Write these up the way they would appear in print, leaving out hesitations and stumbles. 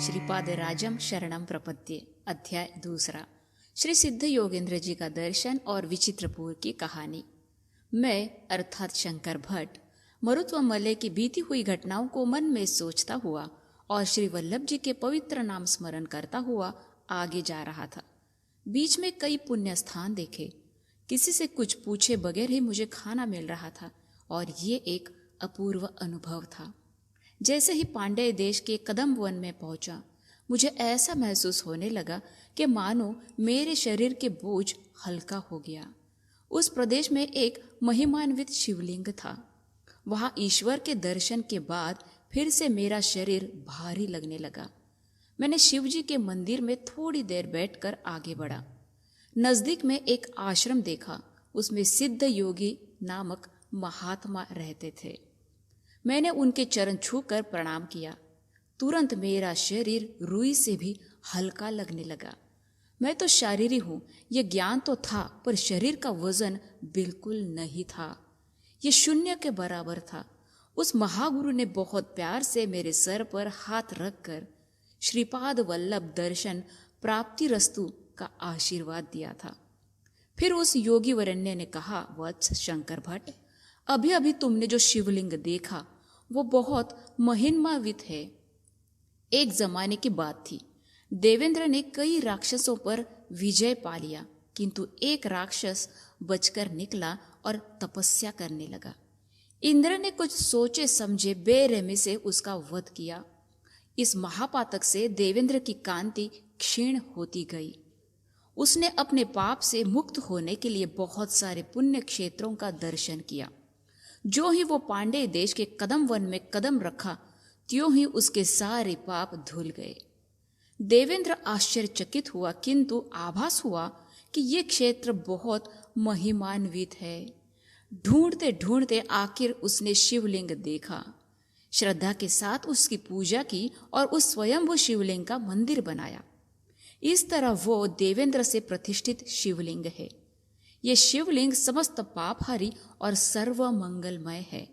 श्रीपादराजम शरणम प्रपद्ये। अध्याय दूसरा। श्री सिद्ध योगेंद्र जी का दर्शन और विचित्रपुर की कहानी। मैं अर्थात शंकर भट्ट मरुत्व मलय की बीती हुई घटनाओं को मन में सोचता हुआ और श्री वल्लभ जी के पवित्र नाम स्मरण करता हुआ आगे जा रहा था। बीच में कई पुण्य स्थान देखे, किसी से कुछ पूछे बगैर ही मुझे खाना मिल रहा था और ये एक अपूर्व अनुभव था। जैसे ही पांड्य देश के कदम वन में पहुंचा, मुझे ऐसा महसूस होने लगा कि मानो मेरे शरीर के बोझ हल्का हो गया। उस प्रदेश में एक महिमान्वित शिवलिंग था। वहां ईश्वर के दर्शन के बाद फिर से मेरा शरीर भारी लगने लगा। मैंने शिवजी के मंदिर में थोड़ी देर बैठकर आगे बढ़ा। नजदीक में एक आश्रम देखा, उसमें सिद्ध योगी नामक महात्मा रहते थे। मैंने उनके चरण छूकर प्रणाम किया। तुरंत मेरा शरीर रुई से भी हल्का लगने लगा। मैं तो शारीरी हूँ, यह ज्ञान तो था, पर शरीर का वजन बिल्कुल नहीं था। यह शून्य के बराबर था। उस महागुरु ने बहुत प्यार से मेरे सर पर हाथ रखकर श्रीपाद वल्लभ दर्शन प्राप्ति रस्तु का आशीर्वाद दिया था। फिर उस योगी वरेण्य ने कहा, वत्स शंकर भट्ट, अभी अभी तुमने जो शिवलिंग देखा वो बहुत महिमान्वित है। एक जमाने की बात थी। देवेंद्र ने कई राक्षसों पर विजय पा लिया, किंतु एक राक्षस बचकर निकला और तपस्या करने लगा। इंद्र ने कुछ सोचे समझे बेरहमी से उसका वध किया। इस महापातक से देवेंद्र की कांति क्षीण होती गई। उसने अपने पाप से मुक्त होने के लिए बहुत सारे पुण्य क्षेत्रों का दर्शन किया। जो ही वो पांड्य देश के कदम वन में कदम रखा, त्यों ही उसके सारे पाप धुल गए। देवेंद्र आश्चर्यचकित हुआ, किंतु आभास हुआ कि ये क्षेत्र बहुत महिमान्वित है। ढूंढते ढूंढते आखिर उसने शिवलिंग देखा। श्रद्धा के साथ उसकी पूजा की और उस स्वयंभू शिवलिंग का मंदिर बनाया। इस तरह वो देवेंद्र से प्रतिष्ठित शिवलिंग है। ये शिवलिंग समस्त पापहारी और सर्व मंगलमय है।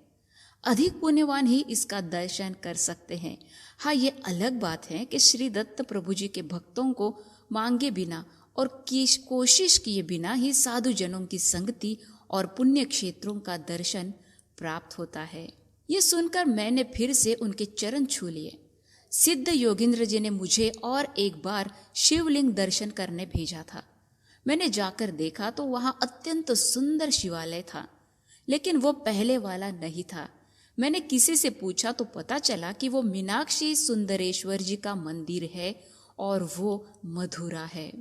अधिक पुण्यवान ही इसका दर्शन कर सकते हैं। हाँ, ये अलग बात है कि श्री दत्त प्रभु जी के भक्तों को मांगे बिना और कोशिश किए बिना ही साधु जनों की संगति और पुण्य क्षेत्रों का दर्शन प्राप्त होता है। ये सुनकर मैंने फिर से उनके चरण छू लिए। सिद्ध योगेंद्र जी ने मुझे और एक बार शिवलिंग दर्शन करने भेजा था। मैंने जाकर देखा तो वहां अत्यंत सुंदर शिवालय था, लेकिन वो पहले वाला नहीं था। मैंने किसी से पूछा तो पता चला कि वो मीनाक्षी सुंदरेश्वर जी का मंदिर है और वो मधुरा है।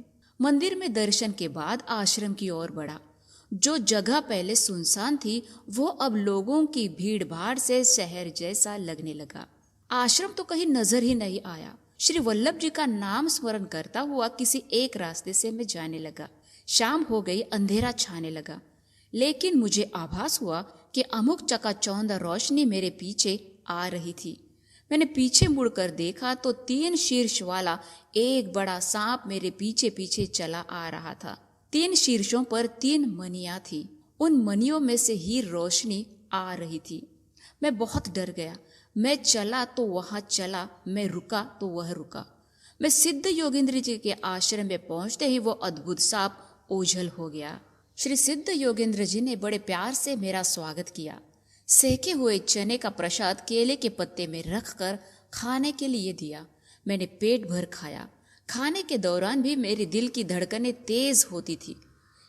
मंदिर में दर्शन के बाद आश्रम की ओर बढ़ा। जो जगह पहले सुनसान थी, वो अब लोगों की भीड़ भाड़ से शहर जैसा लगने लगा। आश्रम तो कहीं नजर ही नहीं आया। श्री वल्लभ जी का नाम स्मरण करता हुआ किसी एक रास्ते से मैं जाने लगा। शाम हो गई, अंधेरा छाने लगा, लेकिन मुझे आभास हुआ कि अमुक चकाचौंध रोशनी मेरे पीछे आ रही थी। मैंने पीछे मुड़कर देखा तो 3 शीर्ष वाला एक बड़ा सांप मेरे पीछे पीछे चला आ रहा था। 3 शीर्षों पर 3 मणियां थी। उन मणियों में से ही रोशनी आ रही थी। मैं बहुत डर गया। मैं चला तो वहां चला, मैं रुका तो वह रुका। मैं सिद्ध योगेंद्र जी के आश्रम में पहुंचते ही वो अद्भुत सांप ओझल हो गया। श्री सिद्ध योगेंद्र जी ने बड़े प्यार से मेरा स्वागत किया। सेके हुए चने का प्रसाद केले के पत्ते में रखकर खाने के लिए दिया। मैंने पेट भर खाया। खाने के दौरान भी मेरे दिल की धड़कनें तेज होती थी।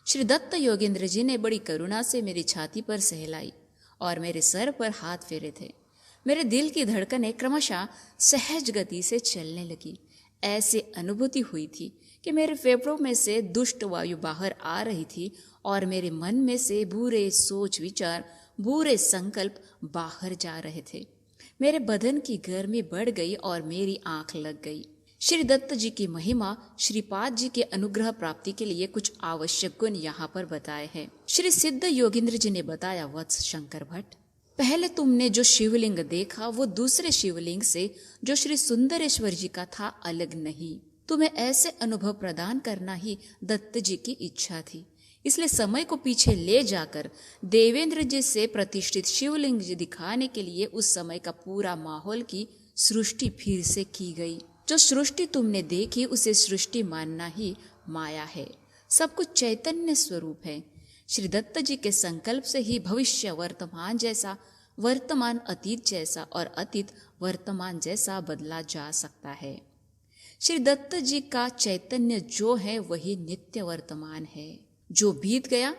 श्री दत्त योगेंद्र जी ने बड़ी करुणा से मेरी छाती पर सहलाई और मेरे सर पर हाथ फेरे थे। मेरे दिल की धड़कनें क्रमशः सहज गति से चलने लगी। ऐसे अनुभूति हुई थी कि मेरे फेफड़ों में से दुष्ट वायु बाहर आ रही थी और मेरे मन में से बुरे सोच विचार, बुरे संकल्प बाहर जा रहे थे। मेरे बदन की गर्मी बढ़ गई और मेरी आंख लग गई। श्री दत्त जी की महिमा, श्रीपाद जी के अनुग्रह प्राप्ति के लिए कुछ आवश्यक गुण यहाँ पर बताए हैं। श्री सिद्ध योगेंद्र जी ने बताया, वत्स शंकर भट्ट, पहले तुमने जो शिवलिंग देखा वो दूसरे शिवलिंग से जो श्री सुंदरेश्वर जी का था अलग नहीं। तुम्हें ऐसे अनुभव प्रदान करना ही दत्त जी की इच्छा थी। इसलिए समय को पीछे ले जाकर देवेंद्र जी से प्रतिष्ठित शिवलिंग जी दिखाने के लिए उस समय का पूरा माहौल की सृष्टि फिर से की गई। जो सृष्टि तुमने देखी उसे सृष्टि मानना ही माया है। सब कुछ चैतन्य स्वरूप है। श्री दत्त जी के संकल्प से ही भविष्य वर्तमान जैसा, वर्तमान अतीत जैसा और अतीत वर्तमान जैसा बदला जा सकता है। श्री दत्त जी का चैतन्य जो है वही नित्य वर्तमान है। जो बीत गया,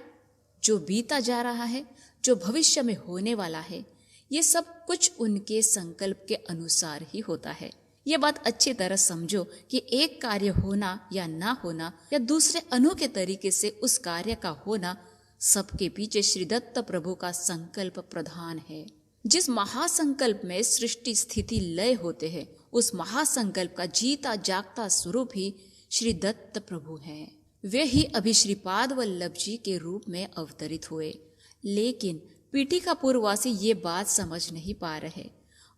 जो बीता जा रहा है, जो भविष्य में होने वाला है, ये सब कुछ उनके संकल्प के अनुसार ही होता है। ये बात अच्छी तरह समझो कि एक कार्य होना या ना होना या दूसरे अनोखे तरीके से उस कार्य का होना, सबके पीछे श्री दत्त प्रभु का संकल्प प्रधान है। जिस महासंकल्प में सृष्टि स्थिति लय होते हैं, उस महासंकल्प का जीता जागता स्वरूप ही श्री दत्त प्रभु हैं। वे ही अभी श्रीपाद वल्लभ जी के रूप में अवतरित हुए। लेकिन पीठिकापुरवासी ये बात समझ नहीं पा रहे।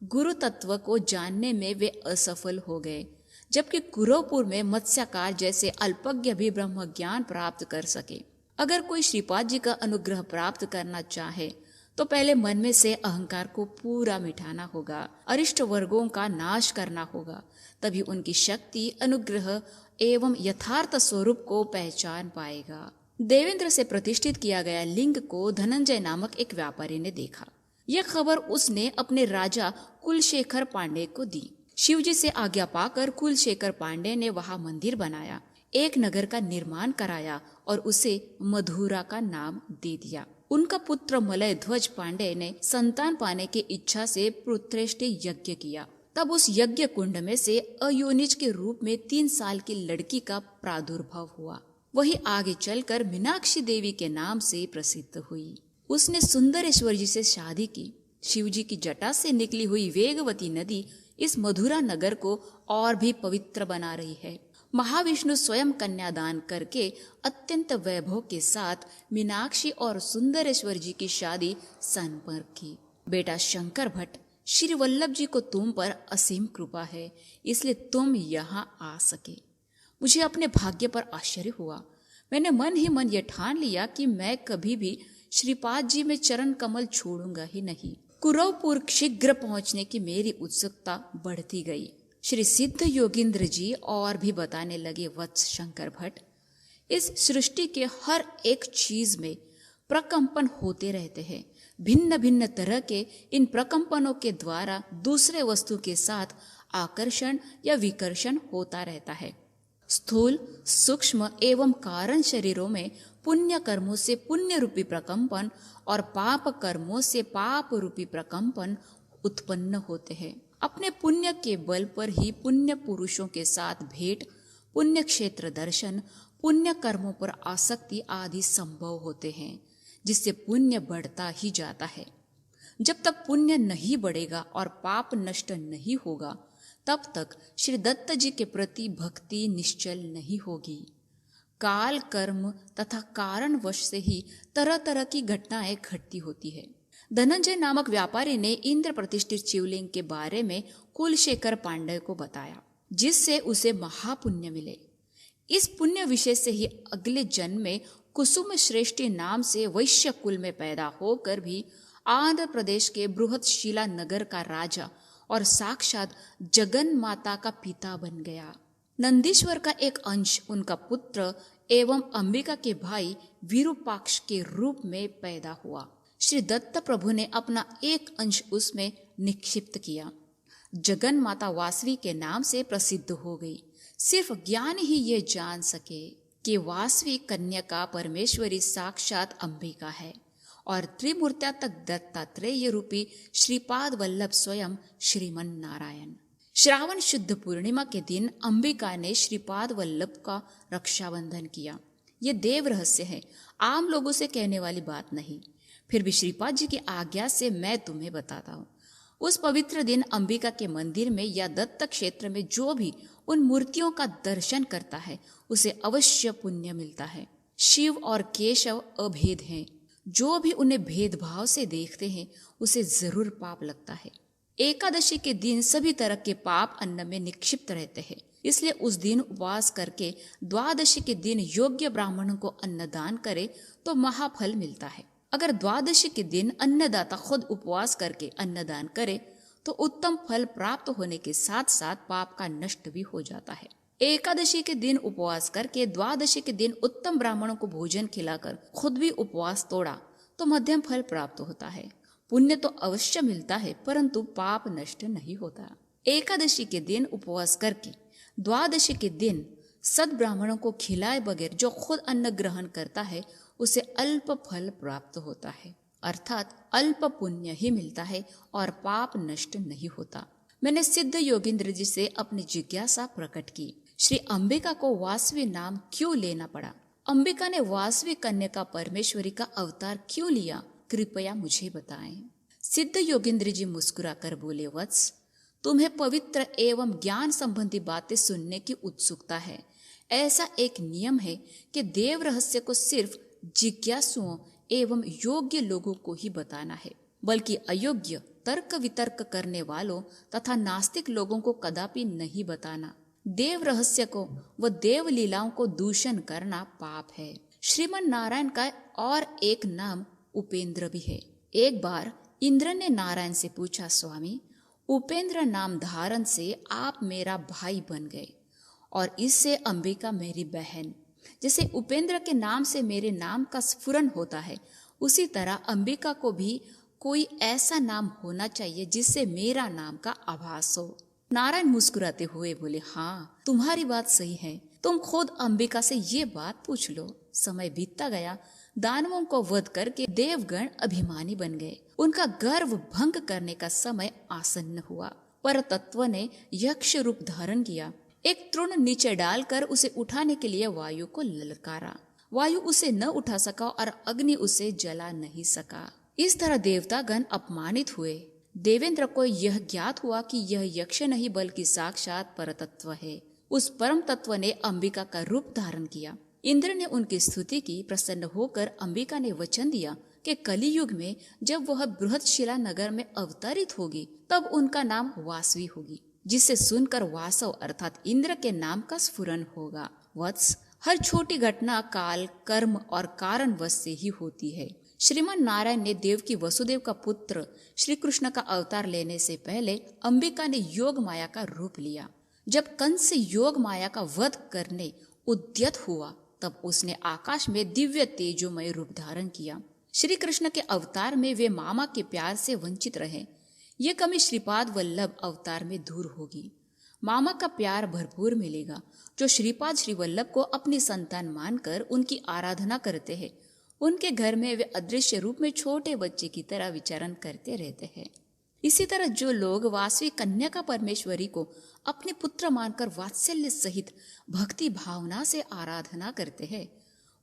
गुरु तत्व को जानने में वे असफल हो गए, जबकि कुरवपुर में मत्स्यकार जैसे अल्पज्ञ भी ब्रह्म ज्ञान प्राप्त कर सके। अगर कोई श्रीपाद जी का अनुग्रह प्राप्त करना चाहे तो पहले मन में से अहंकार को पूरा मिटाना होगा, अरिष्ट वर्गों का नाश करना होगा। तभी उनकी शक्ति, अनुग्रह एवं यथार्थ स्वरूप को पहचान पाएगा। देवेंद्र से प्रतिष्ठित किया गया लिंग को धनंजय नामक एक व्यापारी ने देखा। यह खबर उसने अपने राजा कुलशेखर पांडे को दी। शिवजी से आज्ञा पाकर कुलशेखर पांडे ने वहां मंदिर बनाया, एक नगर का निर्माण कराया और उसे मधुरा का नाम दे दिया। उनका पुत्र मलय ध्वज पांडे ने संतान पाने की इच्छा से पुत्रेष्टि यज्ञ किया। तब उस यज्ञ कुंड में से अयोनिज के रूप में 3 साल की लड़की का प्रादुर्भाव हुआ। वही आगे चलकर मीनाक्षी देवी के नाम से प्रसिद्ध हुई। उसने सुंदरेश्वर जी से शादी की। शिवजी की जटा से निकली हुई वेगवती नदी इस मधुरा नगर को और भी पवित्र बना रही है। महाविष्णु स्वयं कन्यादान करके अत्यंत वैभव के साथ मीनाक्षी और सुंदरेश्वर जी की शादी संपन्न की। बेटा शंकर भट्ट, श्री वल्लभ जी को तुम पर असीम कृपा है, इसलिए तुम यहाँ आ सके। मुझे अपने भाग्य पर आश्चर्य हुआ। मैंने मन ही मन यह ठान लिया कि मैं कभी भी श्रीपाद जी में चरण कमल छोड़ूंगा ही नहीं। कुरवपुर शीघ्र पहुंचने की मेरी उत्सुकता बढ़ती गई। श्री सिद्ध योगेंद्र जी और भी बताने लगे, वत्स शंकर भट्ट, इस सृष्टि के हर एक चीज में प्रकंपन होते रहते हैं। भिन्न भिन्न तरह के इन प्रकंपनों के द्वारा दूसरे वस्तु के साथ आकर्षण या विकर्षण होता रहता है। स्थूल, सूक्ष्म एवं कारण शरीरों में पुण्य कर्मों से पुण्य रूपी प्रकंपन और पाप कर्मों से पाप रूपी प्रकंपन उत्पन्न होते हैं। अपने पुण्य के बल पर ही पुण्य पुरुषों के साथ भेंट, पुण्य क्षेत्र दर्शन, पुण्य कर्मों पर आसक्ति आदि संभव होते हैं, जिससे पुण्य बढ़ता ही जाता है। जब तक पुण्य नहीं बढ़ेगा और पाप नष्ट नहीं होगा, तब तक श्री दत्त जी के प्रति भक्ति निश्चल नहीं होगी। काल, कर्म तथा कारणवश से ही तरह तरह की घटनाएं घटती होती है। धनंजय नामक व्यापारी ने इंद्र प्रतिष्ठित शिवलिंग के बारे में कुलशेखर पांडे को बताया, जिससे उसे महापुण्य मिले। इस पुण्य विशेष से ही अगले जन्म में कुसुम श्रेष्ठी नाम से वैश्य कुल में पैदा होकर भी आंध्र प्रदेश के बृहतशिला नगर का राजा और साक्षात जगन माता का पिता बन गया। नंदीश्वर का एक अंश उनका पुत्र एवं अंबिका के भाई विरूपाक्ष के रूप में पैदा हुआ। श्री दत्त प्रभु ने अपना एक अंश उसमें निक्षिप्त किया। जगन माता वासवी के नाम से प्रसिद्ध हो गई। सिर्फ ज्ञान ही ये जान सके कि वासवी कन्या परमेश्वरी साक्षात अंबिका है और त्रिमूर्त्यात्मक दत्तात्रेय रूपी श्रीपाद वल्लभ स्वयं श्रीमन नारायण। श्रावण शुद्ध पूर्णिमा के दिन अंबिका ने श्रीपाद वल्लभ का रक्षाबंधन किया। ये देव रहस्य है, आम लोगों से कहने वाली बात नहीं। फिर भी श्रीपाद जी की आज्ञा से मैं तुम्हें बताता हूँ। उस पवित्र दिन अंबिका के मंदिर में या दत्त क्षेत्र में जो भी उन मूर्तियों का दर्शन करता है, उसे अवश्य पुण्य मिलता है। शिव और केशव अभेद हैं। जो भी उन्हें भेदभाव से देखते हैं, उसे जरूर पाप लगता है। एकादशी के दिन सभी तरह के पाप अन्न में निक्षिप्त रहते हैं, इसलिए उस दिन उपवास करके द्वादशी के दिन योग्य ब्राह्मणों को अन्नदान करे तो महाफल मिलता है। अगर द्वादशी के दिन अन्नदाता खुद उपवास करके अन्नदान करे तो उत्तम फल प्राप्त होने के साथ साथ पाप का नष्ट भी हो जाता है। एकादशी के दिन उपवास करके द्वादशी के दिन उत्तम ब्राह्मणों को भोजन खिलाकर खुद भी उपवास तोड़ा तो मध्यम फल प्राप्त होता है। पुण्य तो अवश्य मिलता है, परंतु पाप नष्ट नहीं होता। एकादशी के दिन उपवास करके द्वादशी के दिन सद ब्राह्मणों को खिलाए बगैर जो खुद अन्न ग्रहण करता है उसे अल्प फल प्राप्त होता है, अर्थात अल्प पुण्य ही मिलता है और पाप नष्ट नहीं होता। मैंने सिद्ध योगेंद्र जी से अपनी जिज्ञासा प्रकट की, श्री अंबिका को वासवी नाम क्यों लेना पड़ा? अंबिका ने वासवी कन्या परमेश्वरी का अवतार क्यों लिया? कृपया मुझे बताएं। सिद्ध योगेंद्र जी मुस्कुराकर बोले, वत्स, तुम्हें पवित्र एवं ज्ञान संबंधी बातें सुनने की उत्सुकता है। ऐसा एक नियम है कि देव रहस्य को सिर्फ जिज्ञासुओं एवं योग्य लोगों को ही बताना है, बल्कि अयोग्य तर्क वितर्क करने वालों तथा नास्तिक लोगों को कदापि नहीं बताना। देव रहस्य को व देव लीलाओं को दूषण करना पाप है। श्रीमन नारायण का और एक नाम उपेंद्र भी है। एक बार इंद्र ने नारायण से पूछा, स्वामी, उपेंद्र नाम धारण से आप मेरा भाई बन गए और इससे अंबिका मेरी बहन। जैसे उपेंद्र के नाम से मेरे नाम का स्फुरन होता है, उसी तरह अंबिका को भी कोई ऐसा नाम होना चाहिए जिससे मेरा नाम का आभास हो। नारायण मुस्कुराते हुए बोले, हाँ, तुम्हारी बात सही है। तुम खुद अंबिका से ये बात पूछ लो। समय बीतता गया। दानवों को वध करके देवगण अभिमानी बन गए। उनका गर्व भंग करने का समय आसन्न हुआ। परतत्व ने यक्ष रूप धारण किया। एक तृण नीचे डालकर उसे उठाने के लिए वायु को ललकारा। वायु उसे न उठा सका और अग्नि उसे जला नहीं सका। इस तरह देवतागण अपमानित हुए। देवेंद्र को यह ज्ञात हुआ कि यह यक्ष नहीं बल्कि साक्षात परतत्व है। उस परम तत्व ने अंबिका का रूप धारण किया। इंद्र ने उनकी स्तुति की। प्रसन्न होकर अंबिका ने वचन दिया कि कलियुग में जब वह बृहदशिला नगर में अवतरित होगी तब उनका नाम वासवी होगी, जिसे सुनकर वासव अर्थात इंद्र के नाम का स्फुरन होगा। वत्स, हर छोटी घटना काल, कर्म और कारण वश से ही होती है। श्रीमन नारायण ने देवकी वसुदेव का पुत्र श्री कृष्ण का अवतार लेने से पहले अंबिका ने योग माया का रूप लिया। जब कंस योग माया का वध करने उद्यत हुआ तब उसने आकाश में दिव्य तेजोमय रूप धारण किया। श्री कृष्ण के अवतार में वे मामा के प्यार से वंचित रहे। ये कमी श्रीपाद वल्लभ अवतार में दूर होगी। मामा का प्यार भरपूर मिलेगा। जो श्रीपाद श्री वल्लभ को अपनी संतान मानकर उनकी आराधना करते हैं, उनके घर में वे अदृश्य रूप में छोटे बच्चे की तरह विचरण करते रहते हैं। इसी तरह जो लोग वासवी कन्या का परमेश्वरी को अपने पुत्र मानकर वात्सल्य सहित भक्ति भावना से आराधना करते हैं,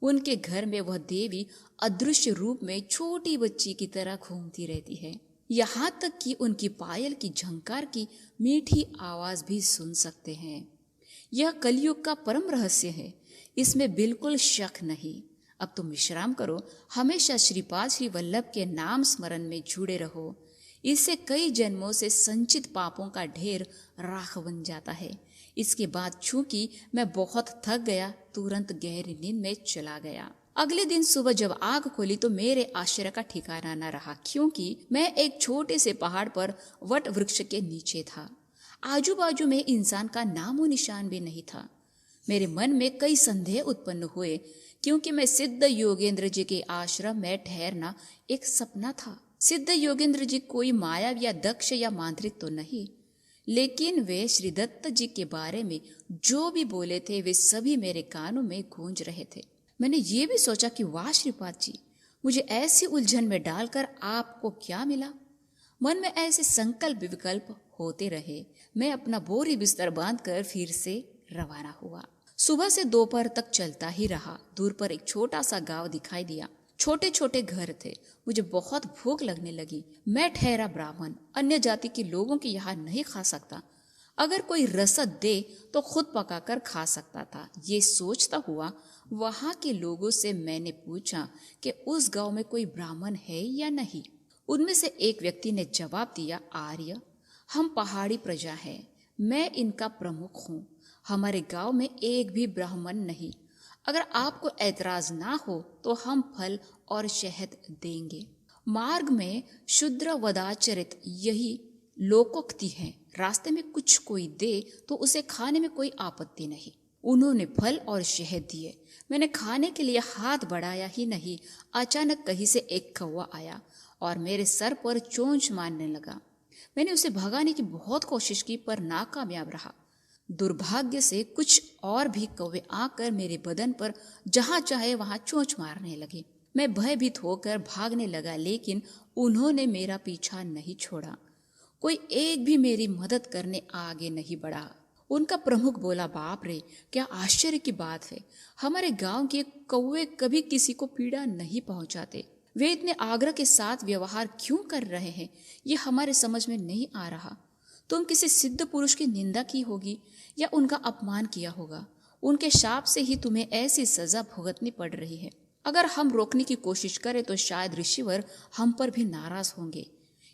उनके घर में वह देवी अदृश्य रूप में छोटी बच्ची की तरह घूमती रहती है। यहाँ तक कि उनकी पायल की झंकार की मीठी आवाज भी सुन सकते हैं। यह कलयुग का परम रहस्य है, इसमें बिल्कुल शक नहीं। अब तुम विश्राम करो। हमेशा श्रीपाद श्री वल्लभ के नाम स्मरण में जुड़े रहो। इससे कई जन्मों से संचित पापों का ढेर राख बन जाता है। इसके बाद चूंकि मैं बहुत थक गया, तुरंत गहरी नींद में चला गया। अगले दिन सुबह जब आग खोली तो मेरे आश्चर्य का ठिकाना न रहा, क्योंकि मैं एक छोटे से पहाड़ पर वट वृक्ष के नीचे था। आजू बाजू में इंसान का नामो निशान भी नहीं था। मेरे मन में कई संदेह उत्पन्न हुए, क्योंकि मैं सिद्ध योगेंद्र जी के आश्रम में ठहरना एक सपना था। सिद्ध योगेंद्र जी कोई माया या दक्ष या मांत्रिक तो नहीं, लेकिन वे श्री दत्त जी के बारे में जो भी बोले थे वे सभी मेरे कानों में गूंज रहे थे। मैंने ये भी सोचा कि वाह श्रीपाद जी, मुझे ऐसी उलझन में डालकर आपको क्या मिला। मन में ऐसे संकल्प विकल्प होते रहे। मैं अपना बोरी बिस्तर बांधकर फिर से रवाना हुआ। सुबह से दोपहर तक चलता ही रहा। दूर पर एक छोटा सा गांव दिखाई दिया। छोटे छोटे घर थे। मुझे बहुत भूख लगने लगी। मैं ठहरा ब्राह्मण, अन्य जाति के लोगों के यहाँ नहीं खा सकता। अगर कोई रसद दे तो खुद पकाकर खा सकता था। ये सोचता हुआ वहां के लोगों से मैंने पूछा कि उस गांव में कोई ब्राह्मण है या नहीं। उनमें से एक व्यक्ति ने जवाब दिया, आर्य, हम पहाड़ी प्रजा हैं, मैं इनका प्रमुख हूँ। हमारे गांव में एक भी ब्राह्मण नहीं। अगर आपको ऐतराज ना हो तो हम फल और शहद देंगे। मार्ग में शूद्र वदाचरित यही लोकोक्ति है, रास्ते में कुछ कोई दे तो उसे खाने में कोई आपत्ति नहीं। उन्होंने फल और शहद दिए। मैंने खाने के लिए हाथ बढ़ाया ही नहीं, अचानक कहीं से एक कौवा आया और मेरे सर पर चोंच मारने लगा। मैंने उसे भगाने की बहुत कोशिश की पर नाकामयाब रहा। दुर्भाग्य से कुछ और भी कौवे आकर मेरे बदन पर जहां चाहे वहां चोंच मारने लगे। मैं भयभीत होकर भागने लगा, लेकिन उन्होंने मेरा पीछा नहीं छोड़ा। कोई एक भी मेरी मदद करने आगे नहीं बढ़ा। उनका प्रमुख बोला, बाप रे, क्या आश्चर्य की बात है, हमारे गांव के कौवे कभी किसी को पीड़ा नहीं पहुंचाते। वे इतने आग्रह के साथ व्यवहार क्यों कर रहे हैं, ये हमारे समझ में नहीं आ रहा। तुम किसी सिद्ध पुरुष की निंदा की होगी या उनका अपमान किया होगा। उनके शाप से ही तुम्हें ऐसी सजा भुगतनी पड़ रही है। अगर हम रोकने की कोशिश करें तो शायद ऋषिवर हम पर भी नाराज होंगे।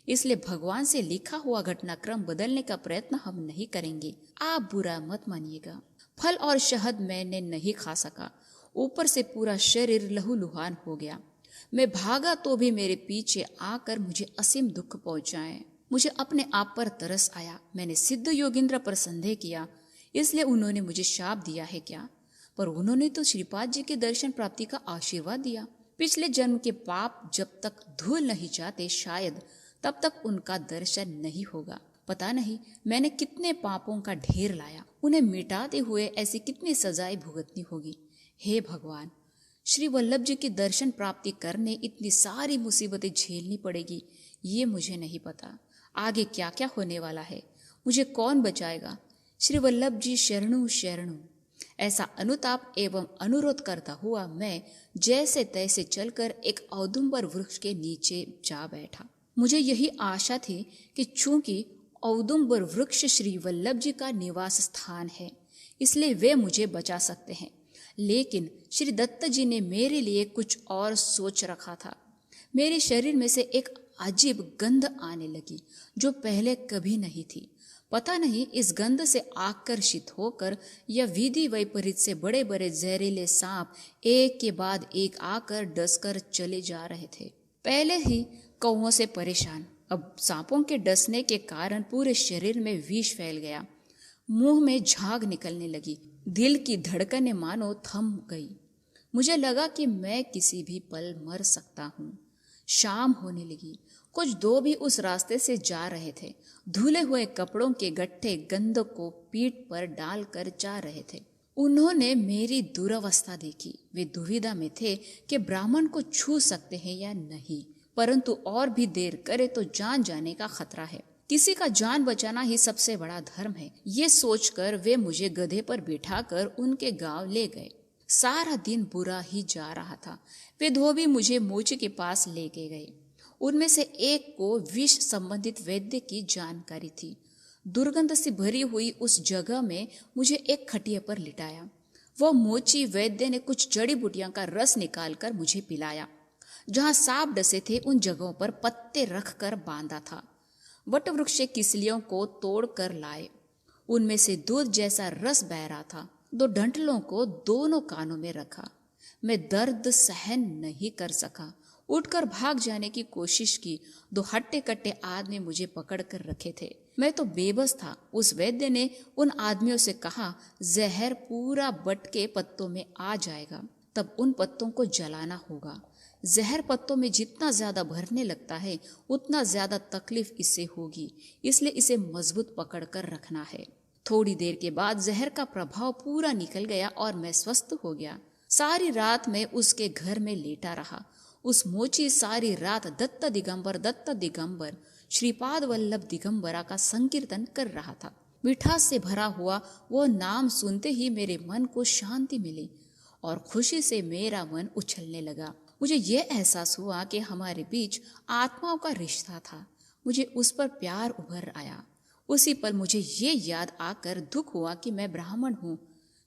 इसलिए भगवान से लिखा हुआ घटनाक्रम बदलने का प्रयत्न हम नहीं करेंगे। आप बुरा मत मानिएगा। फल और शहद मैंने नहीं खा सका। ऊपर से पूरा शरीर लहूलुहान हो गया। मैं भागा तो भी मेरे पीछे आकर मुझे असीम दुख पहुंचाए। मुझे अपने आप पर तरस आया। मैंने सिद्ध योगेंद्र पर संदेह किया, इसलिए उन्होंने मुझे शाप दिया है क्या? पर उन्होंने तो श्रीपाद जी के दर्शन प्राप्ति का आशीर्वाद दिया। पिछले जन्म के पाप जब तक धुल नहीं जाते, शायद तब तक उनका दर्शन नहीं होगा। पता नहीं मैंने कितने पापों का ढेर लाया, उन्हें मिटाते हुए ऐसी कितनी सजाएं भुगतनी होगी। हे भगवान, श्री वल्लभ जी के दर्शन प्राप्ति करने इतनी सारी मुसीबतें झेलनी पड़ेगी, ये मुझे नहीं पता। आगे क्या क्या होने वाला है, मुझे कौन बचाएगा? श्री वल्लभ जी शरणु शरणु। ऐसा अनुताप एवं अनुरोध करता हुआ मैं जैसे तैसे चलकर एक औदुंबर वृक्ष के नीचे जा बैठा। मुझे यही आशा थी कि चूंकि औदुंबर वृक्ष श्री वल्लभ जी का निवास स्थान है, इसलिए वे मुझे बचा सकते हैं। लेकिन श्री दत्त जी ने मेरे लिए कुछ और सोच रखा था। मेरे शरीर में से एक अजीब गंध आने लगी जो पहले कभी नहीं थी। पता नहीं इस गंध से आकर्षित होकर या विधि वैपरीत से बड़े बड़े जहरीले सांप एक के बाद एक आकर डसकर चले जा रहे थे। पहले ही कौवों से परेशान, अब सांपों के डसने के कारण पूरे शरीर में विष फैल गया। मुंह में झाग निकलने लगी। दिल की धड़कनें मानो थम गई। मुझे लगा कि मैं किसी भी पल मर सकता हूँ। शाम होने लगी। कुछ दो भी उस रास्ते से जा रहे थे। धुले हुए कपड़ों के गट्ठे गंध को पीठ पर डालकर जा रहे थे। उन्होंने मेरी दुर्अवस्था देखी। वे दुविधा में थे कि ब्राह्मण को छू सकते हैं या नहीं, परंतु और भी देर करे तो जान जाने का खतरा है। किसी का जान बचाना ही सबसे बड़ा धर्म है। ये सोचकर वे मुझे गधे पर बिठाकर उनके गांव ले गए। सारा दिन बुरा ही जा रहा था। वे धोबी मुझे मोची के पास लेके गए। उनमें से एक को विष संबंधित वैद्य की जानकारी थी। दुर्गंध से भरी हुई उस जगह में मुझे एक खटिया पर लिटाया। वह मोची वैद्य ने कुछ जड़ी बूटियों का रस निकालकर मुझे पिलाया। जहां सांप डसे थे उन जगहों पर पत्ते रखकर बांधा था। वट वृक्ष किसलियों को तोड़ कर लाए। उनमें से दूध जैसा रस बह रहा था। 2 डंठलों को दोनों कानों में रखा। मैं दर्द सहन नहीं कर सका। उठकर भाग जाने की कोशिश की। 2 हट्टे कट्टे आदमी मुझे पकड़ कर रखे थे। मैं तो बेबस था। उस वैद्य ने उन आदमियों से कहा, जहर पूरा बट के पत्तों में आ जाएगा, तब उन पत्तों को जलाना होगा। जहर पत्तों में जितना ज्यादा भरने लगता है उतना ज्यादा तकलीफ इससे होगी, इसलिए इसे मजबूत पकड़कर रखना है। थोड़ी देर के बाद जहर का प्रभाव पूरा निकल गया और मैं स्वस्थ हो गया। सारी रात मैं उसके घर में लेटा रहा। उस मोची सारी रात दत्त दिगंबर श्रीपाद वल्लभ दिगंबरा का संकीर्तन कर रहा था। मिठास से भरा हुआ वो नाम सुनते ही मेरे मन को शांति मिली और खुशी से मेरा मन उछलने लगा। मुझे यह एहसास हुआ कि हमारे बीच आत्माओं का रिश्ता था। मुझे उस पर प्यार उभर आया। उसी पल मुझे ये याद आकर दुख हुआ कि मैं ब्राह्मण हूँ,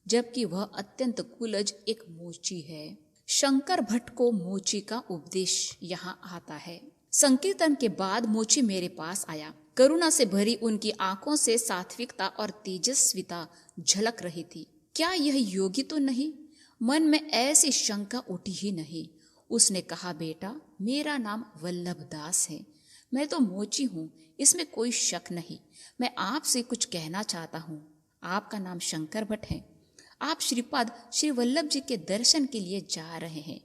जबकि वह अत्यंत कुलज एक मोची है। शंकर भट्ट को मोची का उपदेश यहाँ आता है। संकीर्तन के बाद मोची मेरे पास आया। करुणा से भरी उनकी आंखों से सात्विकता और तेजस्विता झलक रही थी। क्या यह योगी तो नहीं? मन में ऐसी शंका उठी ही नहीं। उसने कहा, बेटा, मेरा नाम वल्लभ दास है। मैं तो मोची हूँ, इसमें कोई शक नहीं। मैं आपसे कुछ कहना चाहता हूँ। आपका नाम शंकर भट्ट है। आप श्रीपाद श्री वल्लभ जी के दर्शन के लिए जा रहे हैं।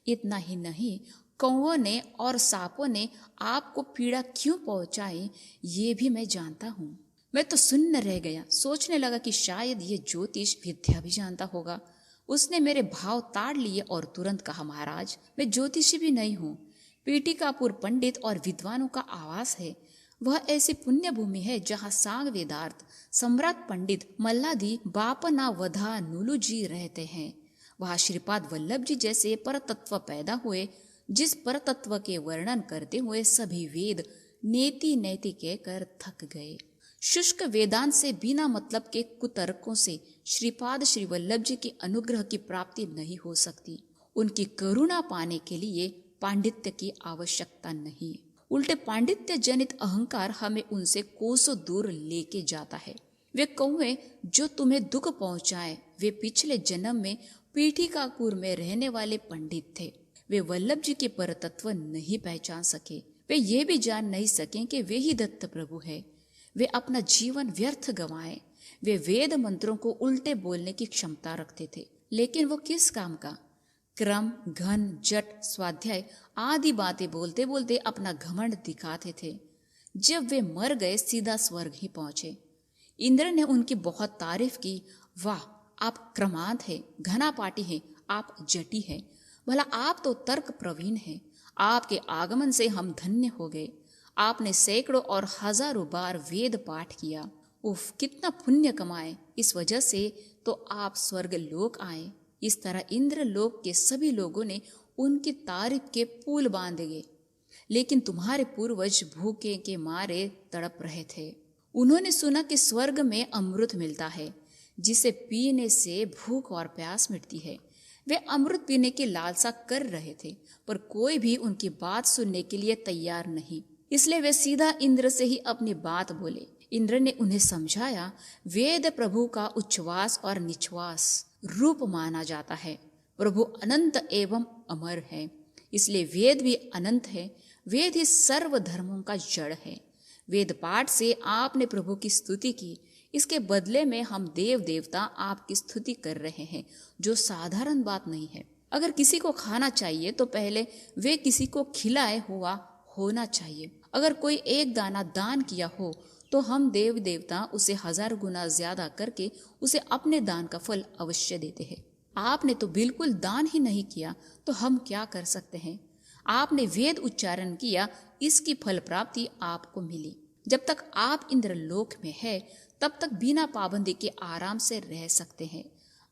इतना ही नहीं, कौओं ने और सांपों ने आपको पीड़ा क्यों पहुंचाई ये भी मैं जानता हूँ। मैं तो सुन्न रह गया, सोचने लगा कि शायद ये ज्योतिष विद्या भी जानता होगा। उसने मेरे भाव ताड़ लिए और तुरंत कहा, महाराज मैं ज्योतिषी भी नहीं हूँ। पीटिकापुर पंडित और विद्वानों का आवास है। वह ऐसी पुण्य भूमि है जहाँ सांग वेदार्थ सम्राट पंडित मल्लादी बापना वधा नुलू जी रहते हैं। वहाँ श्रीपाद वल्लभ जी जैसे परतत्व पैदा हुए, जिस परतत्व के वर्णन करते हुए सभी वेद नेति नेति के कर थक गए। शुष्क वेदांत से बिना मतलब के कुतर्कों से श्रीपाद श्री वल्लभ जी के अनुग्रह की प्राप्ति नहीं हो सकती। उनकी करुणा पाने के लिए पांडित्य की आवश्यकता नहीं, उल्टे पांडित्य जनित अहंकार हमें उनसे कोसों दूर लेके जाता है। वे कौवे जो तुम्हें दुख पहुंचाए, वे पिछले जन्म में पीठिकापुर में रहने वाले पंडित थे। वे वल्लभ जी के परतत्व नहीं पहचान सके। वे ये भी जान नहीं सके कि वे ही दत्त प्रभु है। वे अपना जीवन व्यर्थ गंवाए। वे वेद मंत्रों को उल्टे बोलने की क्षमता रखते थे, लेकिन वो किस काम का? क्रम, घन, जट, स्वाध्याय आदि बातें बोलते बोलते अपना घमंड दिखाते थे। जब वे मर गए, सीधा स्वर्ग ही पहुंचे। इंद्र ने उनकी बहुत तारीफ की। वाह, आप क्रमांत है, घना पाटी है, आप जटी है। भला आप तो तर्क प्रवीण है। आपके आगमन से हम धन्य हो गए। आपने सैकड़ों और हजारों बार वेद पाठ किया। उफ, कितना पुण्य कमाए। इस वजह से तो आप स्वर्ग लोक आए। इस तरह इंद्र लोक के सभी लोगों ने उनकी तारीफ के पुल बांध गए। लेकिन तुम्हारे पूर्वज भूखे के मारे तड़प रहे थे। उन्होंने सुना कि स्वर्ग में अमृत मिलता है, जिसे पीने से भूख और प्यास मिटती है। वे अमृत पीने की लालसा कर रहे थे, पर कोई भी उनकी बात सुनने के लिए तैयार नहीं। इसलिए वे सीधा इंद्र से ही अपनी बात बोले। इंद्र ने उन्हें समझाया, वेद प्रभु का उच्छ्वास और निश्वास रूप माना जाता है। प्रभु अनंत एवं अमर है, इसलिए वेद भी अनंत है। वेद ही सर्व धर्मों का जड़ है। वेद पाठ से आपने प्रभु की स्तुति की, इसके बदले में हम देव देवता आपकी स्तुति कर रहे हैं, जो साधारण बात नहीं है। अगर किसी को खाना चाहिए तो पहले वे किसी को खिलाए हुआ होना चाहिए। अगर कोई एक दाना दान किया हो तो हम देव देवता उसे 1000 गुना ज्यादा करके उसे अपने दान का फल अवश्य देते हैं। आपने तो बिल्कुल दान ही नहीं किया, तो हम क्या कर सकते हैं? आपने वेद उच्चारण किया, इसकी फल प्राप्ति आपको मिली। जब तक आप इंद्रलोक में है, तब तक बिना पाबंदी के आराम से रह सकते हैं।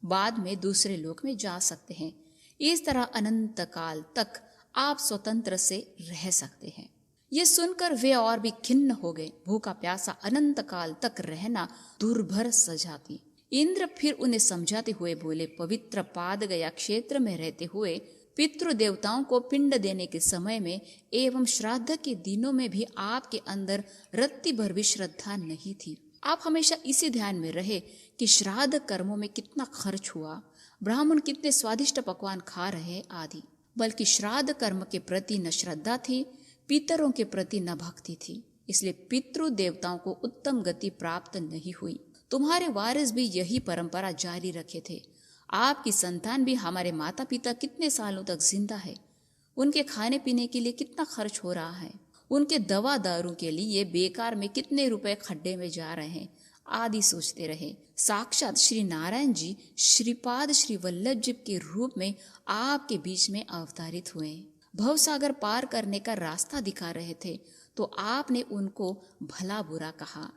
बाद में दूसरे लोक में जा सकते हैं। इस तरह अनंत काल तक आप स्वतंत्र से रह सकते हैं। ये सुनकर वे और भी खिन्न हो गए। भूखा प्यासा अनंत काल तक रहना दुर्भर सजाती। इंद्र फिर उन्हें समझाते हुए बोले, पवित्र पाद गया क्षेत्र में रहते हुए पितृ देवताओं को पिंड देने के समय में एवं श्राद्ध के दिनों में भी आपके अंदर रत्ती भर भी श्रद्धा नहीं थी। आप हमेशा इसी ध्यान में रहे कि श्राद्ध कर्मों में कितना खर्च हुआ, ब्राह्मण कितने स्वादिष्ट पकवान खा रहे आदि। बल्कि श्राद्ध कर्म के प्रति न श्रद्धा थी, पितरों के प्रति न भक्ति थी। इसलिए पितृ देवताओं को उत्तम गति प्राप्त नहीं हुई। तुम्हारे वारिस भी यही परंपरा जारी रखे थे। आपकी संतान भी हमारे माता पिता कितने सालों तक जिंदा है, उनके खाने पीने के लिए कितना खर्च हो रहा है, उनके दवा दारू के लिए बेकार में कितने रुपए खड्डे में जा रहे हैं आदि सोचते रहे। साक्षात श्री नारायण जी श्रीपाद श्री वल्लभ जी के रूप में आपके बीच में अवतारित हुए। भवसागर पार करने का रास्ता दिखा रहे थे, तो आपने उनको भला बुरा कहा,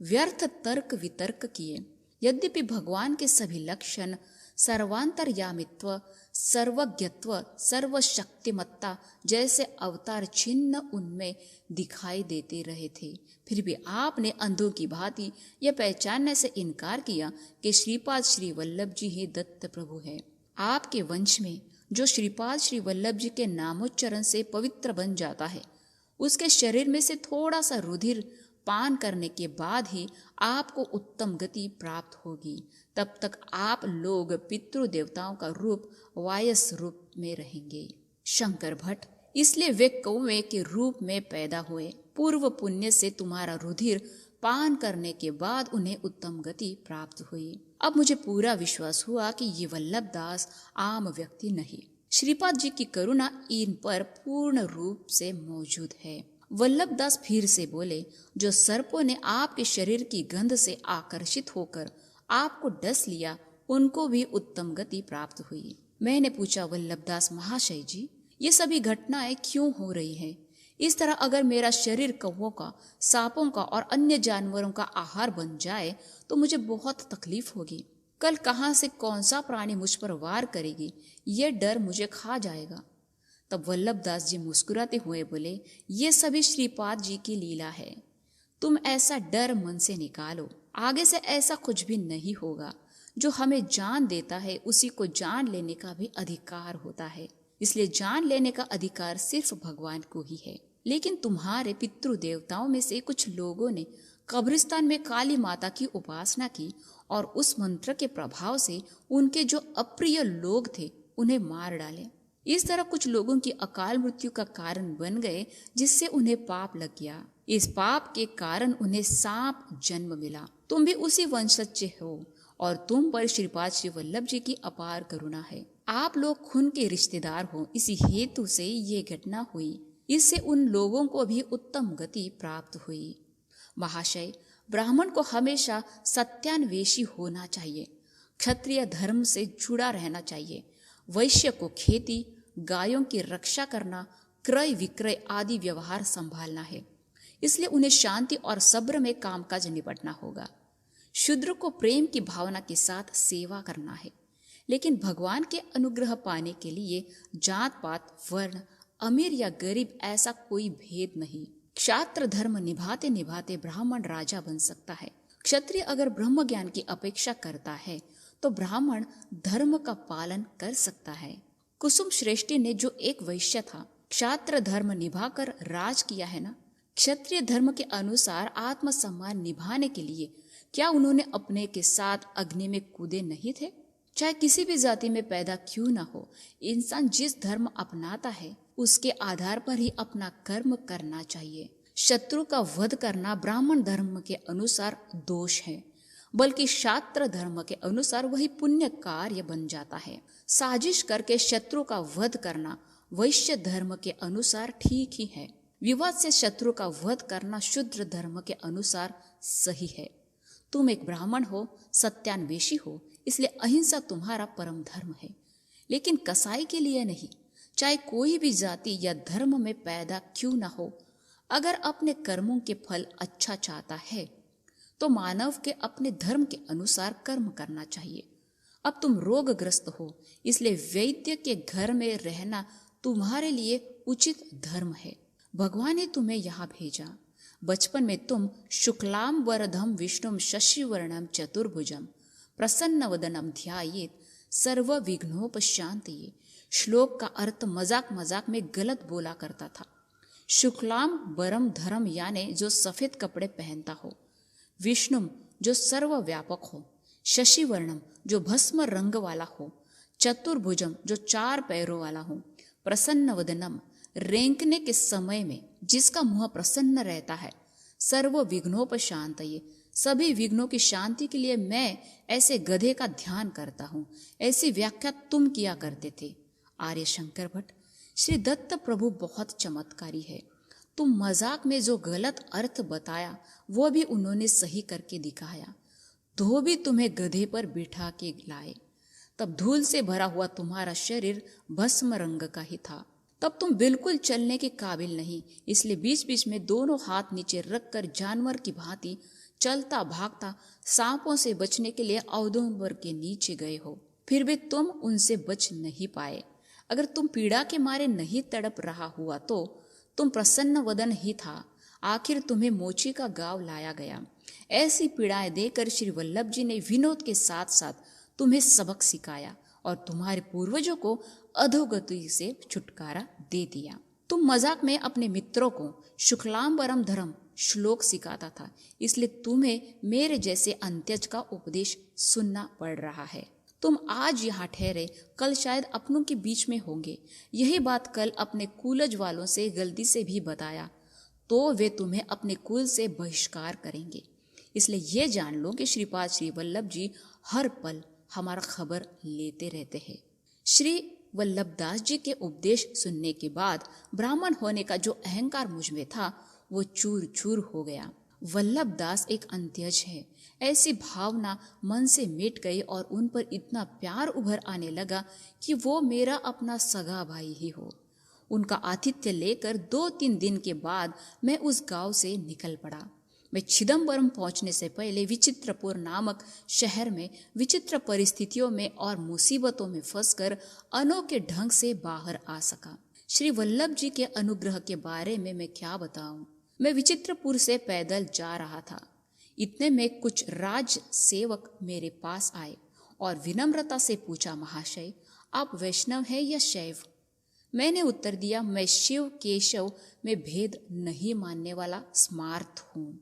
व्यर्थ तर्क वितर्क किए। यद्यपि भगवान के सभी लक्षण सर्वांतर्यामित्व, सर्वज्ञत्व, सर्वशक्तिमत्ता जैसे अवतार चिन्ह उनमें दिखाई देते रहे थे, फिर भी आपने अंधों की भांति यह पहचानने से इनकार किया कि श्रीपाद श्री वल्लभ जी ही दत्त प्रभु है। आपके वंश में जो श्रीपाद श्री वल्लभ जी के नामोच्चारण से पवित्र बन जाता है, उसके शरीर में से थोड़ा सा रुधिर पान करने के बाद ही आपको उत्तम गति प्राप्त होगी। तब तक आप लोग पितृ देवताओं का रूप वायस रूप में रहेंगे। शंकर भट्ट इसलिए वे कौवे के रूप में पैदा हुए। पूर्व पुण्य से तुम्हारा रुधिर पान करने के बाद उन्हें उत्तम गति प्राप्त हुई। अब मुझे पूरा विश्वास हुआ कि ये वल्लभ दास आम व्यक्ति नहीं, श्रीपाद जी की करुणा इन पर पूर्ण रूप से मौजूद है। वल्लभ दास फिर से बोले, जो सर्पों ने आपके शरीर की गंध से आकर्षित होकर आपको डस लिया, उनको भी उत्तम गति प्राप्त हुई। मैंने पूछा, वल्लभ दास महाशय जी, ये सभी घटनाएं क्यों हो रही हैं? इस तरह अगर मेरा शरीर कौवों का, सांपों का और अन्य जानवरों का आहार बन जाए तो मुझे बहुत तकलीफ होगी। कल कहाँ से कौन सा प्राणी मुझ पर वार करेगी, ये डर मुझे खा जाएगा। तब वल्लभ दास जी मुस्कुराते हुए बोले, ये सभी श्रीपाद जी की लीला है। तुम ऐसा डर मन से निकालो, आगे से ऐसा कुछ भी नहीं होगा। जो हमें जान देता है उसी को जान लेने का भी अधिकार होता है, इसलिए जान लेने का अधिकार सिर्फ भगवान को ही है। लेकिन तुम्हारे पितृ देवताओं में से कुछ लोगों ने कब्रिस्तान में काली माता की उपासना की और उस मंत्र के प्रभाव से उनके जो अप्रिय लोग थे उन्हें मार डाले। इस तरह कुछ लोगों की अकाल मृत्यु का कारण बन गए, जिससे उन्हें पाप लग गया। इस पाप के कारण उन्हें सांप जन्म मिला। तुम भी उसी वंशज हो और तुम पर श्रीपाद श्री वल्लभ जी की अपार करुणा है। आप लोग खून के रिश्तेदार हो, इसी हेतु से ये घटना हुई। इससे उन लोगों को भी उत्तम गति प्राप्त हुई। महाशय, ब्राह्मण को हमेशा सत्यान्वेषी होना चाहिए, क्षत्रिय धर्म से जुड़ा रहना चाहिए। वैश्य को खेती, गायों की रक्षा करना, क्रय विक्रय आदि व्यवहार संभालना है, इसलिए उन्हें शांति और सब्र में कामकाज निपटना होगा। शूद्र को प्रेम की भावना के साथ सेवा करना है, लेकिन भगवान के अनुग्रह पाने के लिए जात पात, वर्ण, अमीर या गरीब ऐसा कोई भेद नहीं। क्षात्र धर्म निभाते निभाते ब्राह्मण राजा बन सकता है। क्षत्रिय अगर ब्रह्म ज्ञान की अपेक्षा करता है तो ब्राह्मण धर्म का पालन कर सकता है। कुसुम श्रेष्ठी ने जो एक वैश्य था, क्षात्र धर्म निभाकर राज किया है ना। क्षत्रिय धर्म के अनुसार आत्मसम्मान निभाने के लिए क्या उन्होंने अपने के साथ अग्नि में कूदे नहीं थे? चाहे किसी भी जाति में पैदा क्यों न हो, इंसान जिस धर्म अपनाता है उसके आधार पर ही अपना कर्म करना चाहिए। शत्रु का वध करना ब्राह्मण धर्म के अनुसार दोष है, बल्कि क्षात्र धर्म के अनुसार वही पुण्य कार्य बन जाता है। साजिश करके शत्रु का वध करना वैश्य धर्म के अनुसार ठीक ही है। विवाद से शत्रु का वध करना शूद्र धर्म के अनुसार सही है। तुम एक ब्राह्मण हो, सत्यान्वेषी हो, इसलिए अहिंसा तुम्हारा परम धर्म है, लेकिन कसाई के लिए नहीं। चाहे कोई भी जाति या धर्म में पैदा क्यों न हो, अगर अपने कर्मों के फल अच्छा चाहता है तो मानव के अपने धर्म के अनुसार कर्म करना चाहिए। अब तुम रोगग्रस्त हो, इसलिए वैद्य के घर में रहना तुम्हारे लिए उचित धर्म है। भगवान ने तुम्हें यहाँ भेजा। बचपन में तुम शुक्लाम वरदम विष्णुम शशिवर्णम चतुर्भुजम प्रसन्नवदनम ध्यायेत सर्व विघ्नोपशांतये। श्लोक का अर्थ मजाक मजाक में गलत बोला करता था। शुक्लाम वरम धर्म यानी जो सफेद कपड़े पहनता हो, विष्णुम जो सर्वव्यापक हो, शशिवर्णम जो भस्म रंग वाला हो, चतुर्भुजम जो 4 पैरों वाला हो, प्रसन्नवदनम रेंकने के समय में जिसका मुंह प्रसन्न रहता है, सर्व विघ्नोपशांतये सभी विघ्नों की शांति के लिए मैं ऐसे गधे का ध्यान करता हूँ। ऐसी व्याख्या तुम किया करते थे। आर्य शंकर भट्ट, श्री दत्त प्रभु बहुत चमत्कारी है। तुम मजाक में जो गलत अर्थ बताया वो भी उन्होंने सही करके दिखाया। धोबी तुम्हें गधे पर बिठा के लाए, तब धूल से भरा हुआ तुम्हारा शरीर भस्म रंग का ही था। तब तुम बिल्कुल चलने के काबिल नहीं, इसलिए बीच बीच में दोनों हाथ नीचे रखकर जानवर की भांति चलता भागता सांपों से बचने के लिए औदुंबर के नीचे गए हो, फिर भी तुम उनसे बच नहीं पाए। अगर तुम पीड़ा के मारे नहीं तड़प रहा हुआ तो तुम प्रसन्न वदन ही था। आखिर तुम्हें मोची का गांव लाया गया। ऐसी पीड़ाएं देकर श्री वल्लभ जी ने विनोद के साथ साथ तुम्हें सबक सिखाया और तुम्हारे पूर्वजों को अधोगति से छुटकारा दे दिया। तुम मजाक में अपने मित्रों को शुक्लांबरम धर्म श्लोक सिखाता था, इसलिए तुम्हें मेरे जैसे अंत्यज का उपदेश सुनना पड़ रहा है। तुम आज यहाँ ठहरे, कल शायद अपनों के बीच में होंगे। यही बात कल अपने कूलज वालों से गलती से भी बताया तो वे तुम्हें अपने कुल से बहिष्कार करेंगे। इसलिए ये जान लो कि श्रीपाद श्री वल्लभ जी हर पल हमारा खबर लेते रहते हैं। श्री वल्लभदास जी के उपदेश सुनने के बाद ब्राह्मण होने का जो अहंकार मुझ में था वो चूर चूर हो गया। वल्लभदास एक अंत्यज है, ऐसी भावना मन से मिट गई और उन पर इतना प्यार उभर आने लगा कि वो मेरा अपना सगा भाई ही हो। उनका आतिथ्य लेकर 2-3 दिन के बाद मैं उस गांव से निकल पड़ा। मैं चिदम्बरम पहुंचने से पहले विचित्रपुर नामक शहर में विचित्र परिस्थितियों में और मुसीबतों में फंसकर अनोखे ढंग से बाहर आ सका। श्री वल्लभ जी के अनुग्रह के बारे में मैं क्या बताऊं। मैं विचित्रपुर से पैदल जा रहा था। इतने में कुछ राज सेवक मेरे पास आए और विनम्रता से पूछा, महाशय आप वैष्णव हैं या शैव? मैंने उत्तर दिया, मैं शिव केशव में भेद नहीं मानने वाला स्मार्त हूँ।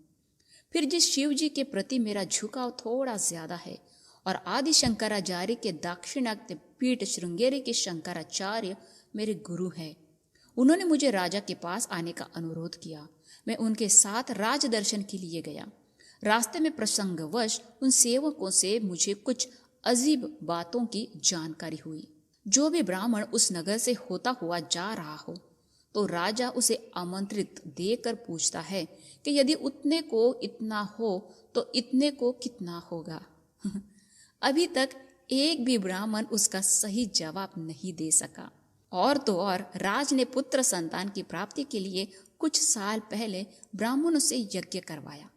फिर जिस शिव जी के प्रति मेरा झुकाव थोड़ा ज्यादा है और आदि शंकराचार्य के दाक्षिणात्य पीठ श्रृंगेरी के शंकराचार्य मेरे गुरु हैं, उन्होंने मुझे राजा के पास आने का अनुरोध किया। मैं उनके साथ राज दर्शन के लिए गया। रास्ते में प्रसंगवश उन सेवकों से मुझे कुछ अजीब बातों की जानकारी हुई। जो भी ब्राह्मण उस नगर से होता हुआ जा रहा हो तो राजा उसे आमंत्रित देकर पूछता है कि यदि उतने को इतना हो तो इतने को कितना होगा। अभी तक एक भी ब्राह्मण उसका सही जवाब नहीं दे सका। और तो और राज ने पुत्र संतान की प्राप्ति के लिए कुछ साल पहले ब्राह्मणों से यज्ञ करवाया।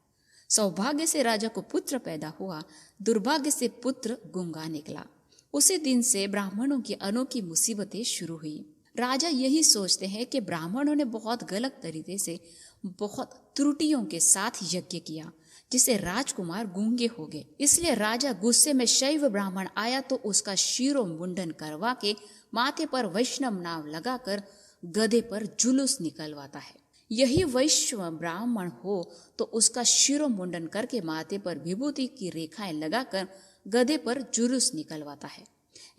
सौभाग्य से राजा को पुत्र पैदा हुआ, दुर्भाग्य से पुत्र गूंगा निकला। उसी दिन से ब्राह्मणों की अनोखी मुसीबतें शुरू हुई। राजा यही सोचते हैं कि ब्राह्मणों ने बहुत गलत तरीके से बहुत त्रुटियों के साथ यज्ञ किया, जिससे राजकुमार गूंगे हो गए। इसलिए राजा गुस्से में शैव ब्राह्मण आया तो उसका शिरो मुंडन करवा के माथे पर वैष्णव नाम लगाकर गधे पर जुलूस निकलवाता है। यही वैश्व ब्राह्मण हो तो उसका शिरो मुंडन करके माथे पर विभूति की रेखाएं लगाकर गधे पर जुलूस निकलवाता है।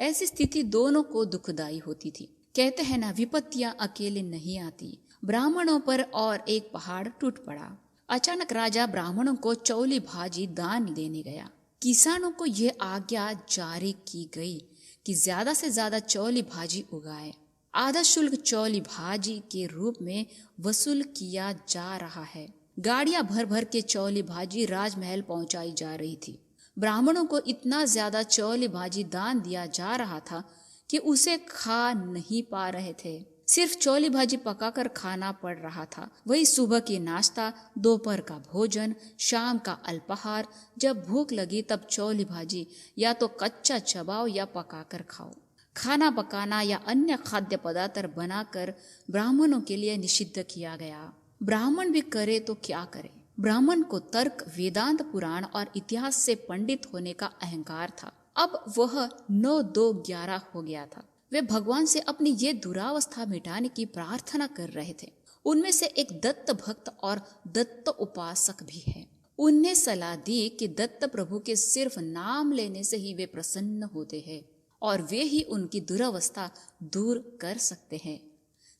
ऐसी स्थिति दोनों को दुखदाई होती थी। कहते हैं ना, विपत्तियां अकेले नहीं आती। ब्राह्मणों पर और एक पहाड़ टूट पड़ा। अचानक राजा ब्राह्मणों को चौली भाजी दान देने गया। किसानों को यह आज्ञा जारी की गई कि ज्यादा से ज्यादा चौली भाजी उगाए। आधा शुल्क चौली भाजी के रूप में वसूल किया जा रहा है। गाड़ियां भर भर के चौली भाजी राजमहल पहुंचाई जा रही थी। ब्राह्मणों को इतना ज्यादा चौली भाजी दान दिया जा रहा था कि उसे खा नहीं पा रहे थे। सिर्फ चौली भाजी पकाकर खाना पड़ रहा था। वही सुबह की नाश्ता, दोपहर का भोजन, शाम का अल्पाहार। जब भूख लगी तब चौली भाजी या तो कच्चा चबाओ या पकाकर खाओ। खाना पकाना या अन्य खाद्य पदार्थ बनाकर ब्राह्मणों के लिए निषिद्ध किया गया। ब्राह्मण भी करे तो क्या करे। ब्राह्मण को तर्क, वेदांत, पुराण और इतिहास से पंडित होने का अहंकार था। अब वह 9-2-11 हो गया था। वे भगवान से अपनी ये दुरावस्था मिटाने की प्रार्थना कर रहे थे। उनमें से एक दत्त भक्त और दत्त उपासक भी है। उनने सलाह दी कि दत्त प्रभु के सिर्फ नाम लेने से ही वे प्रसन्न होते हैं और वे ही उनकी दुरावस्था दूर कर सकते हैं।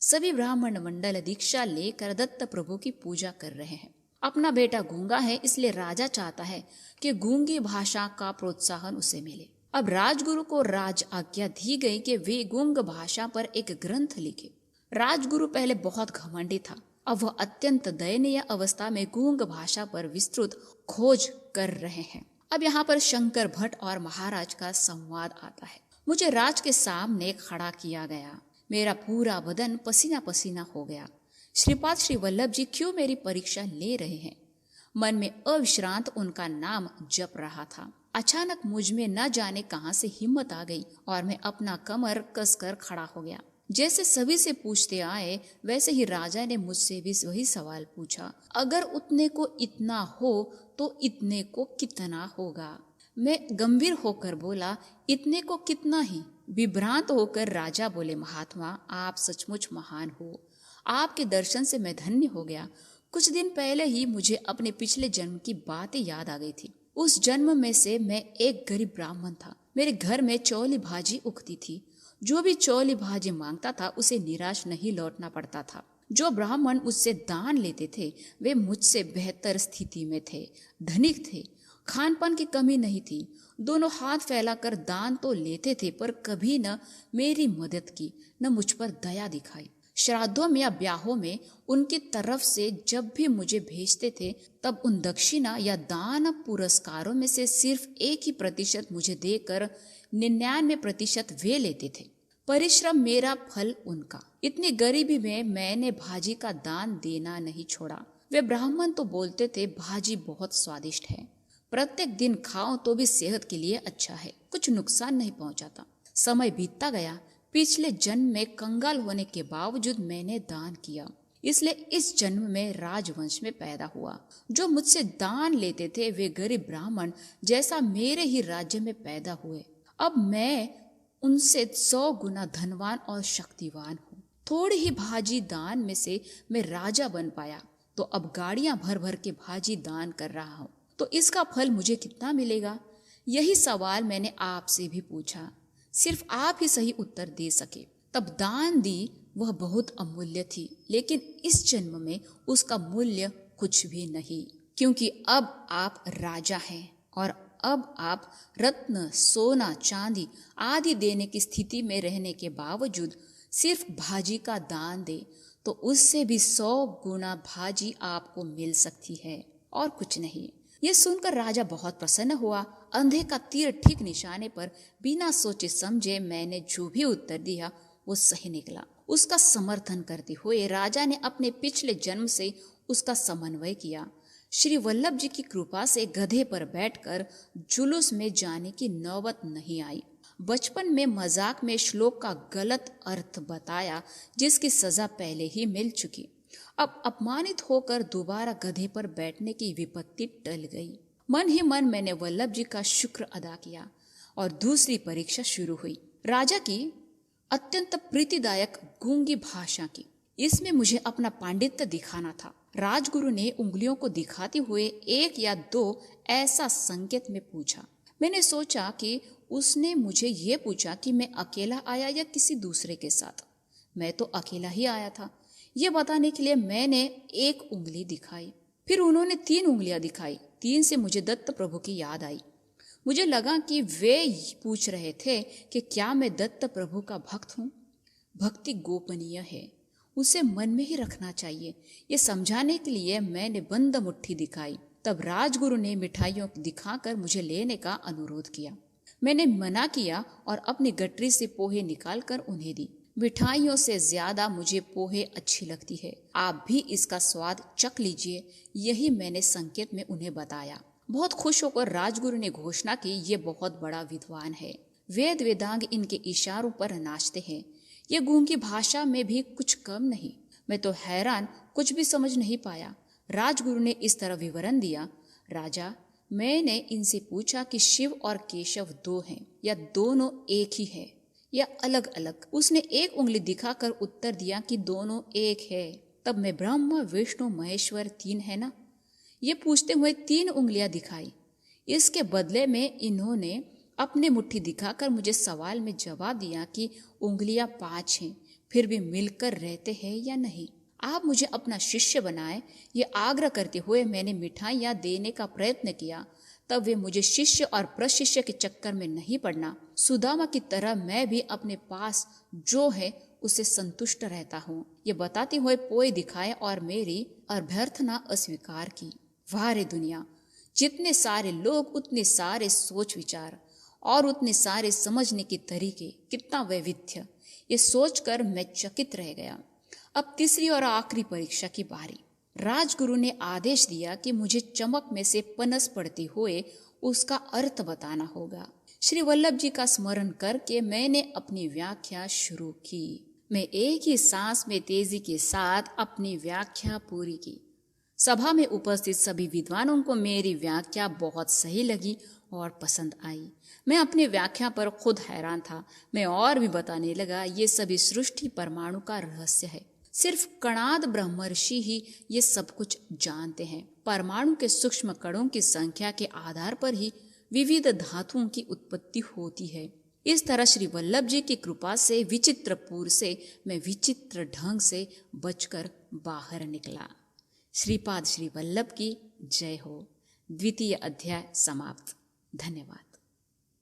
सभी ब्राह्मण मंडल दीक्षा लेकर दत्त प्रभु की पूजा कर रहे हैं। अपना बेटा गूंगा है, इसलिए राजा चाहता है कि गूंगी भाषा का प्रोत्साहन उसे मिले। अब राजगुरु को राज आज्ञा दी गई कि वे गूंग भाषा पर एक ग्रंथ लिखे। राजगुरु पहले बहुत घमंडी था। अब वह अत्यंत दयनीय अवस्था में गूंग भाषा पर विस्तृत खोज कर रहे हैं। अब यहाँ पर शंकर भट्ट और महाराज का संवाद आता है। मुझे राज के सामने खड़ा किया गया। मेरा पूरा बदन पसीना पसीना हो गया। श्रीपाद श्री वल्लभ जी क्यों मेरी परीक्षा ले रहे हैं? मन में अविश्रांत उनका नाम जप रहा था। अचानक मुझ में न जाने कहां से हिम्मत आ गई और मैं अपना कमर कसकर खड़ा हो गया। जैसे सभी से पूछते आए वैसे ही राजा ने मुझसे भी वही सवाल पूछा, अगर उतने को इतना हो तो इतने को कितना होगा? मैं गंभीर होकर बोला, इतने को कितना ही। विभ्रांत होकर राजा बोले, महात्मा आप सचमुच महान हो। आपके दर्शन से मैं धन्य हो गया। कुछ दिन पहले ही मुझे अपने पिछले जन्म की बातें याद आ गई थी। उस जन्म में से मैं एक गरीब ब्राह्मण था। मेरे घर में चौली भाजी उगती थी। जो भी चौली भाजी मांगता था उसे निराश नहीं लौटना पड़ता था। जो ब्राह्मण मुझसे दान लेते थे वे मुझसे बेहतर स्थिति में थे, धनिक थे, खान पान की कमी नहीं थी। दोनों हाथ फैलाकर दान तो लेते थे पर कभी न मेरी मदद की, न मुझ पर दया दिखाई। श्राद्धों में या ब्याहों में उनकी तरफ से जब भी मुझे भेजते थे तब उन दक्षिणा या दान पुरस्कारों में से सिर्फ 1% मुझे देकर 99% वे लेते थे। परिश्रम मेरा, फल उनका। इतनी गरीबी में मैंने भाजी का दान देना नहीं छोड़ा। वे ब्राह्मण तो बोलते थे भाजी बहुत स्वादिष्ट है, प्रत्येक दिन खाओ तो भी सेहत के लिए अच्छा है, कुछ नुकसान नहीं पहुंचाता। समय बीतता गया। पिछले जन्म में कंगाल होने के बावजूद मैंने दान किया, इसलिए इस जन्म में राजवंश में पैदा हुआ। जो मुझसे दान लेते थे वे गरीब ब्राह्मण जैसा मेरे ही राज्य में पैदा हुए। अब मैं उनसे 100 गुना धनवान और शक्तिवान हूँ। थोड़ी ही भाजी दान में से मैं राजा बन पाया, तो अब गाड़ियां भर भर के भाजी दान कर रहा हूँ। तो इसका फल मुझे कितना मिलेगा? यही सवाल मैंने आपसे भी पूछा, सिर्फ आप ही सही उत्तर दे सके। तब दान दी वह बहुत अमूल्य थी, लेकिन इस जन्म में उसका मूल्य कुछ भी नहीं, क्योंकि अब आप राजा हैं और अब आप रत्न, सोना, चांदी आदि देने की स्थिति में रहने के बावजूद सिर्फ भाजी का दान दे तो उससे भी 100 गुना भाजी आपको मिल सकती है और कुछ नहीं। यह सुनकर राजा बहुत प्रसन्न हुआ। अंधे का तीर ठीक निशाने पर बिना सोचे समझे मैंने जो भी उत्तर दिया वो सही निकला। उसका समर्थन करते हुए राजा ने अपने पिछले जन्म से उसका समन्वय किया। श्री वल्लभ जी की कृपा से गधे पर बैठकर जुलूस में जाने की नौबत नहीं आई। बचपन में मजाक में श्लोक का गलत अर्थ बताया जिसकी सजा पहले ही मिल चुकी। अब अपमानित होकर दोबारा गधे पर बैठने की विपत्ति टल गई। मन ही मन मैंने वल्लभ जी का शुक्र अदा किया और दूसरी परीक्षा शुरू हुई। राजा की अत्यंत प्रीतिदायक गूंगी भाषा की। इसमें मुझे अपना पांडित्य दिखाना था। राजगुरु ने उंगलियों को दिखाते हुए 1 या 2 ऐसा संकेत में पूछा। मैंने सोचा कि उसने मुझे ये पूछा कि मैं अकेला आया या किसी दूसरे के साथ। मैं तो अकेला ही आया था। ये बताने के लिए मैंने 1 उंगली दिखाई, फिर उन्होंने 3 उंगलियां दिखाई। 3 से मुझे दत्त प्रभु की याद आई। मुझे लगा कि वे पूछ रहे थे कि क्या मैं दत्त प्रभु का भक्त हूँ। भक्ति गोपनीय है, उसे मन में ही रखना चाहिए। ये समझाने के लिए मैंने बंद मुट्ठी दिखाई। तब राजगुरु ने मिठाइयों दिखाकर मुझे लेने का अनुरोध किया। मैंने मना किया और अपनी गठरी से पोहे निकालकर उन्हें दी। मिठाइयों से ज्यादा मुझे पोहे अच्छी लगती है, आप भी इसका स्वाद चख लीजिए, यही मैंने संकेत में उन्हें बताया। बहुत खुश होकर राजगुरु ने घोषणा की, ये बहुत बड़ा विद्वान है, वेद वेदांग इनके इशारों पर नाचते हैं। ये गूंगी भाषा में भी कुछ कम नहीं। मैं तो हैरान, कुछ भी समझ नहीं पाया। राजगुरु ने इस तरह विवरण दिया, राजा, मैंने इनसे पूछा कि शिव और केशव 2 हैं या दोनों एक ही है या अलग अलग। उसने 1 उंगली दिखाकर उत्तर दिया कि दोनों एक है। तब मैं ब्रह्मा विष्णु महेश्वर 3 है ना, ये पूछते हुए 3 उंगलियां दिखाई। इसके बदले में इन्होंने अपने मुट्ठी दिखाकर मुझे सवाल में जवाब दिया कि उंगलियां 5 हैं, फिर भी मिलकर रहते हैं या नहीं। आप मुझे अपना शिष्य बनाए, ये आग्रह करते हुए मैंने मिठाइयाँ देने का प्रयत्न किया। तब वे मुझे शिष्य और प्रशिष्य के चक्कर में नहीं पड़ना, सुदामा की तरह मैं भी अपने पास जो है उससे संतुष्ट रहता हूँ, ये बताते हुए पोए दिखाए और मेरी अभ्यर्थना अस्वीकार की। वाह रे दुनिया, जितने सारे लोग उतने सारे सोच विचार और उतने सारे समझने के तरीके, कितना वैविध्य। ये सोचकर मैं चकित रह गया। अब तीसरी और आखिरी परीक्षा की बारी। राजगुरु ने आदेश दिया कि मुझे चमक में से पनस पड़ते हुए उसका अर्थ बताना होगा। श्री वल्लभ जी का स्मरण करके मैंने अपनी व्याख्या शुरू की। मैं एक ही सांस में तेजी के साथ अपनी व्याख्या पूरी की। सभा में उपस्थित सभी विद्वानों को मेरी व्याख्या बहुत सही लगी और पसंद आई। मैं अपनी व्याख्या पर खुद हैरान था। मैं और भी बताने लगा, ये सभी सृष्टि परमाणु का रहस्य है। सिर्फ कणाद ब्रह्मर्षि ही ये सब कुछ जानते हैं। परमाणु के सूक्ष्म कणों की संख्या के आधार पर ही विविध धातुओं की उत्पत्ति होती है। इस तरह श्री वल्लभ जी की कृपा से विचित्रपुर से मैं विचित्र ढंग से बचकर बाहर निकला। श्रीपाद श्री वल्लभ की जय हो। द्वितीय अध्याय समाप्त। धन्यवाद।